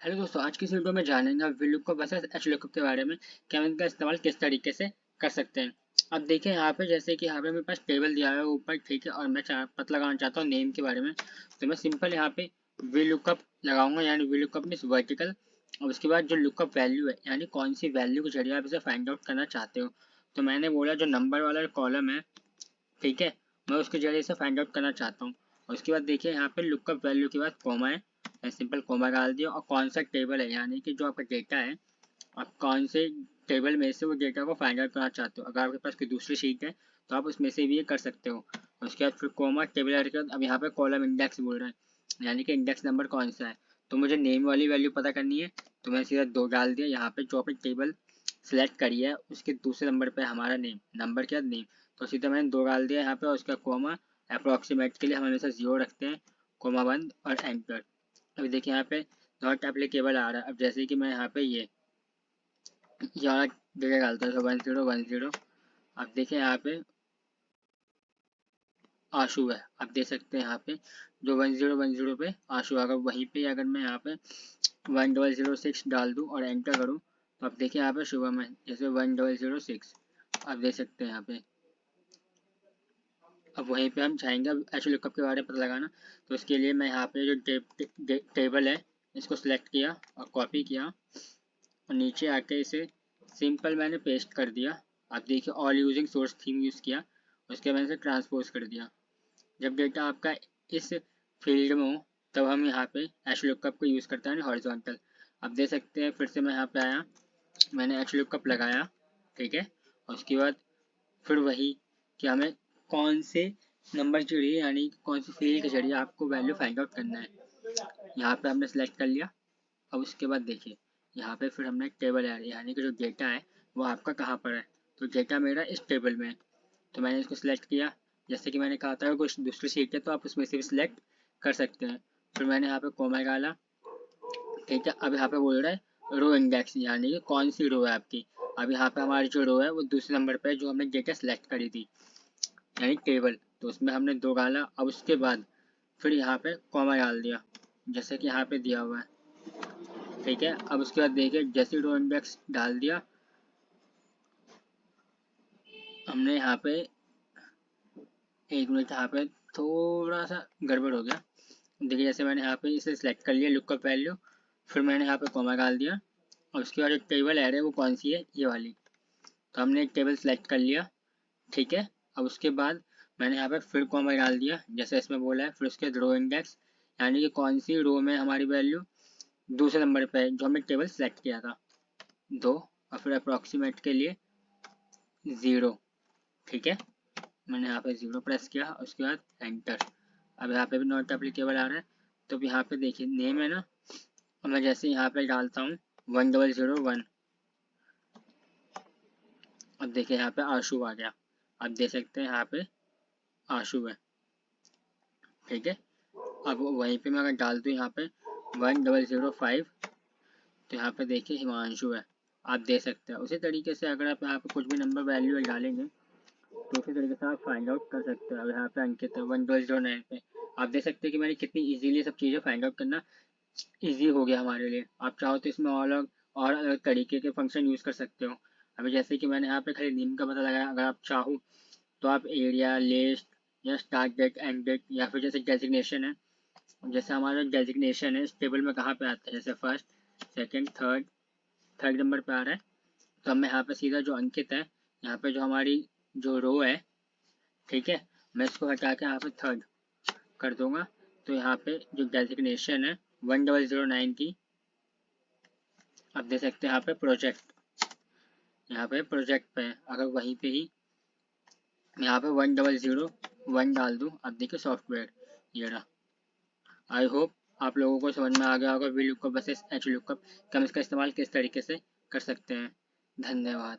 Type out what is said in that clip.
Hello दोस्तों, आज की इस वीडियो में जानेंगे VLOOKUP वर्सेस HLOOKUP के बारे में कि हम इनका इस्तेमाल किस तरीके से कर सकते हैं। अब देखिए यहाँ पे जैसे कि यहाँ पे मेरे पास टेबल दिया हुआ है ऊपर, ठीक है, और मैं पता लगाना चाहता हूँ नेम के बारे में। तो मैं सिंपल यहाँ पे VLOOKUP लगाऊंगा, यानी VLOOKUP मीन्स वर्टिकल। और उसके बाद जो लुकअप वैल्यू है, यानी कौन सी वैल्यू के जरिए आप इसे फाइंड आउट करना चाहते हो। तो मैंने बोला जो नंबर वाला कॉलम है, ठीक है, मैं उसके जरिए से फाइंड आउट करना चाहता हूँ। और उसके बाद देखिए यहाँ पे लुकअप वैल्यू के बाद कॉमा है, मैं सिंपल कॉमा डाल दिया। और कौन सा टेबल है, यानी कि जो आपका डेटा है, आप कौन से टेबल में से वो डेटा को फाइंड आउट करना चाहते हो। अगर आपके पास कोई दूसरी शीट है तो आप उसमें से भी ये कर सकते हो। उसके बाद फिर कॉमा टेबल के बाद अब यहाँ पे कॉलम इंडेक्स बोल रहा है, यानी कि इंडेक्स नंबर कौन सा है। तो मुझे नेम वाली वैल्यू पता करनी है, तो मैंने सीधा 2 डाल दिया। यहाँ पे जो आपने टेबल सेलेक्ट करी है उसके दूसरे नंबर पे हमारा नेम, नंबर के बाद नेम, तो सीधा मैंने 2 डाल दिया यहाँ पे। और उसका कॉमा अप्रॉक्सीमेट के लिए हम हमेशा 0 रखते हैं, कॉमा बंद और एंटर। अभी देखिए यहाँ पे नॉट एप्लीकेबल आ रहा है। अब जैसे कि मैं यहाँ पे ये वाला जगह डालता हूँ 1010। अब देखिए यहाँ पे आशु है, आप देख सकते हैं यहाँ पे जो 1010 पे आशु, अगर वहीं पे अगर मैं यहाँ पे 1006 डाल दूँ और एंटर करूँ तो आप देखिए यहाँ पे शुभम है, जैसे 1006 आप देख सकते हैं यहाँ पे। अब वहीं पे हम चाहेंगे एक्चुअली लुकअप के बारे में पता लगाना, तो इसके लिए मैं यहाँ पे जो टेबल है इसको सिलेक्ट किया और कॉपी किया और नीचे आके इसे सिंपल मैंने पेस्ट कर दिया। आप देखिए all using source theme use किया, उसके बाद मैंने इसे ट्रांसपोज कर दिया। जब डेटा आपका इस फील्ड में हो तब हम यहाँ पे HLOOKUP को यूज़ करते हैं हॉरिजॉन्टल। आप देख सकते हैं फिर से मैं यहाँ पे आया, मैंने HLOOKUP लगाया, ठीक है। और उसके बाद फिर वही कि हमें कौन से नंबर के जरिए, यानी कौन सी फील्ड के जरिए आपको वैल्यू फाइंड आउट करना है, यहाँ पे हमने सेलेक्ट कर लिया। अब उसके बाद देखिए यहाँ पे फिर हमने टेबल ऐड, यानी कि जो डेटा है वो आपका कहाँ पर है, तो डेटा मेरा इस टेबल में है। तो मैंने इसको सिलेक्ट किया, जैसे कि मैंने कहा था कुछ दूसरी सीट है तो आप उसमें से भी सिलेक्ट कर सकते हैं। फिर मैंने यहाँ पे कॉमा डाला, ठीक है। अब यहाँ पे बोल रहा है रो इंडेक्स, यानी कि कौन सी रो है आपकी। अब यहाँ पे हमारी जो रो है वो दूसरे नंबर पे है जो हमने डेटा सेलेक्ट करी थी, यानी टेबल, तो उसमें हमने 2 डाला। अब उसके बाद फिर यहाँ पे कॉमा डाल दिया, जैसे कि यहाँ पे दिया हुआ है, ठीक है। अब उसके बाद देखिए जैसे रो इंडेक्स डाल दिया हमने यहाँ पे, एक मिनट, यहाँ पे थोड़ा सा गड़बड़ हो गया। देखिए जैसे मैंने यहाँ पे इसे सिलेक्ट कर लिया लुकअप वैल्यू, फिर मैंने यहाँ पे कॉमा डाल दिया। और उसके बाद जो टेबल ऐड है वो कौन सी है, ये वाली। तो हमने एक टेबल सेलेक्ट कर लिया, ठीक है। अब उसके बाद मैंने यहाँ पे फिर कॉमा डाल दिया जैसे इसमें बोला है। फिर उसके बाद रो इंडेक्स, यानी कि कौन सी रो में हमारी वैल्यू दूसरे नंबर पे है जो हमने टेबल सेलेक्ट किया था, 2। और फिर अप्रॉक्सीमेट के लिए 0, ठीक है। मैंने यहाँ पे 0 प्रेस किया, उसके बाद एंटर। अब यहाँ पे भी नॉट एप्लीकेबल आ रहा है। तो यहाँ पे देखिए नेम है ना, और मैं जैसे यहाँ पे डालता हूँ 1001, अब देखिए यहाँ पे आशु आ गया। आप देख सकते हैं यहाँ पे आशु है, ठीक है। अब वहीं पे मैं अगर डाल दूँ यहाँ पे 1005, तो यहाँ पे देखिए हिमांशु है, आप देख सकते हैं। उसी तरीके से अगर आप यहाँ पे कुछ भी नंबर वैल्यू डालेंगे तो उसी तरीके से आप फाइंड आउट कर सकते हैं। अब यहाँ पे अंकित है 1009 पे, आप देख सकते हैं कि मैंने कितनी इजीली सब चीज़ें फाइंड आउट करना ईजी हो गया हमारे लिए। आप चाहो तो इसमें और अलग तरीके के फंक्शन यूज़ कर सकते हो। अभी जैसे कि मैंने यहाँ पे खाली नेम का पता लगाया, अगर आप चाहो तो आप एरिया, लिस्ट या स्टार्ट डेट, एंड डेट, या फिर जैसे डेजिग्नेशन है, जैसे हमारा डेजिग्नेशन है इस टेबल में कहाँ पे आता है, जैसे फर्स्ट, सेकंड, थर्ड नंबर पे आ रहा है। तो अब मैं यहाँ पे सीधा जो अंकित है, यहाँ पे जो हमारी जो रो है, ठीक है, मैं इसको हटा के यहाँ पे थर्ड कर दूंगा। तो यहाँ पे जो डेजिग्नेशन है 1009 की, आप देख सकते हैं यहाँ पे प्रोजेक्ट, यहाँ पे प्रोजेक्ट पे है। अगर वहीं पे ही यहाँ पे 1001 डाल दूँ, अब देखिए सॉफ्टवेयर, ये रहा। आई होप आप लोगों को समझ में आ गया होगा VLOOKUP वर्सेस HLOOKUP, कि हम इसका इस्तेमाल किस तरीके से कर सकते हैं। धन्यवाद।